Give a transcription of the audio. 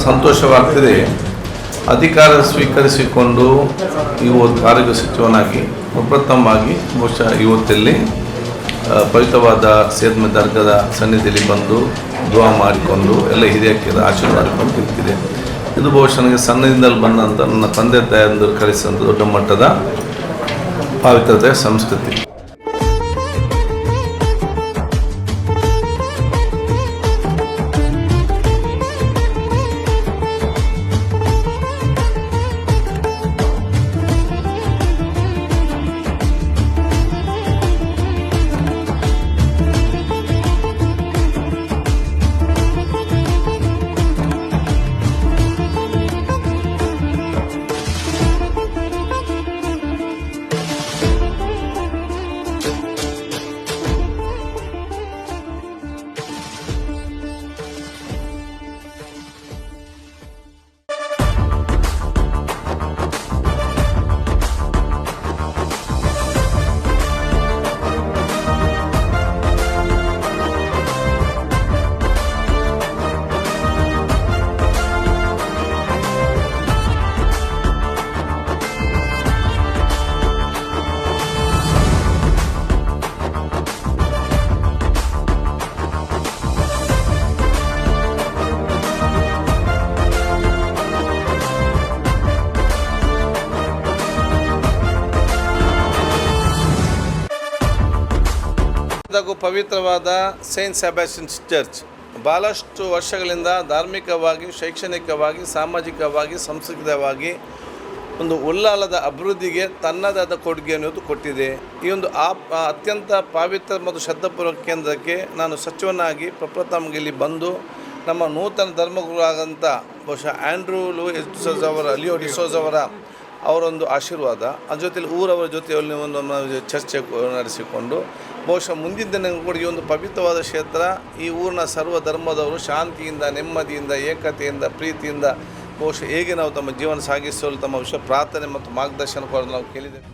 ಸಂತೋಷವಾಗ್ತಿದೆ. ಅಧಿಕಾರ ಸ್ವೀಕರಿಸಿಕೊಂಡು ಇವತ್ತು ಆರೋಗ್ಯ ಸಚಿವನಾಗಿ ಪ್ರಪ್ರಥಮವಾಗಿ ಬಹುಶಃ ಇವತ್ತಲ್ಲಿ ಪವಿತ್ರವಾದ ಸೇದ್ಮೆ ದರ್ಗದ ಸನ್ನಿಧಿಯಲ್ಲಿ ಬಂದು ದುವಾ ಮಾಡಿಕೊಂಡು ಎಲ್ಲ ಹಿರಿಯಕ್ಕೆ ಆಶೀರ್ವಾದ ಪಡೆದಿದೆ. ಇದು ಬಹುಶಃ ನನಗೆ ಸಣ್ಣದಿಂದಲೂ ಬಂದಂಥ ನನ್ನ ತಂದೆ ತಾಯಿಯಂದು ಕಲಿಸಿದಂಥ ದೊಡ್ಡ ಮಟ್ಟದ ಪಾವಿತ್ರತೆಯ ಸಂಸ್ಕೃತಿ. ಪವಿತ್ರವಾದ ಸೇಂಟ್ ಸೆಬಾಸ್ಟಿಯನ್ಸ್ ಚರ್ಚ್ ಭಾಳಷ್ಟು ವರ್ಷಗಳಿಂದ ಧಾರ್ಮಿಕವಾಗಿ, ಶೈಕ್ಷಣಿಕವಾಗಿ, ಸಾಮಾಜಿಕವಾಗಿ, ಸಾಂಸ್ಕೃತಿಕವಾಗಿ ಒಂದು ಉಲ್ಲಾಲದ ಅಭಿವೃದ್ಧಿಗೆ ತನ್ನದಾದ ಕೊಡುಗೆಯನ್ನು ಕೊಟ್ಟಿದೆ. ಈ ಒಂದು ಅತ್ಯಂತ ಪವಿತ್ರ ಮತ್ತು ಶ್ರದ್ಧಾಪೂರ್ವಕ ಕೇಂದ್ರಕ್ಕೆ ನಾನು ಸಚಿವನಾಗಿ ಪ್ರಪ್ರಥಮವಾಗಿ ಇಲ್ಲಿ ಬಂದು ನಮ್ಮ ನೂತನ ಧರ್ಮಗುರುಗಳಾದಂಥ ಬಹುಶಃ ಆಂಡ್ರೂ ಲೂಯಿಸ್ ಡಿಸೋಜ ಅವರ ಅವರೊಂದು ಆಶೀರ್ವಾದ, ಅದ್ರ ಜೊತೆಲಿ ಊರವರ ಜೊತೆಯಲ್ಲಿ ಒಂದು ಚರ್ಚೆ ನಡೆಸಿಕೊಂಡು ಬಹುಶಃ ಮುಂದಿನ ದಿನಗಳು ಕೂಡ ಈ ಒಂದು ಪವಿತ್ರವಾದ ಕ್ಷೇತ್ರ, ಈ ಊರಿನ ಸರ್ವ ಧರ್ಮದವರು ಶಾಂತಿಯಿಂದ, ನೆಮ್ಮದಿಯಿಂದ, ಏಕತೆಯಿಂದ, ಪ್ರೀತಿಯಿಂದ ಬಹುಶಃ ಹೇಗೆ ನಾವು ತಮ್ಮ ಜೀವನ ಸಾಗಿಸಲು ತಮ್ಮ ವಿಷಯ ಪ್ರಾರ್ಥನೆ ಮತ್ತು ಮಾರ್ಗದರ್ಶನ ಕೊಡಲು ನಾವು ಕೇಳಿದ್ದೇವೆ.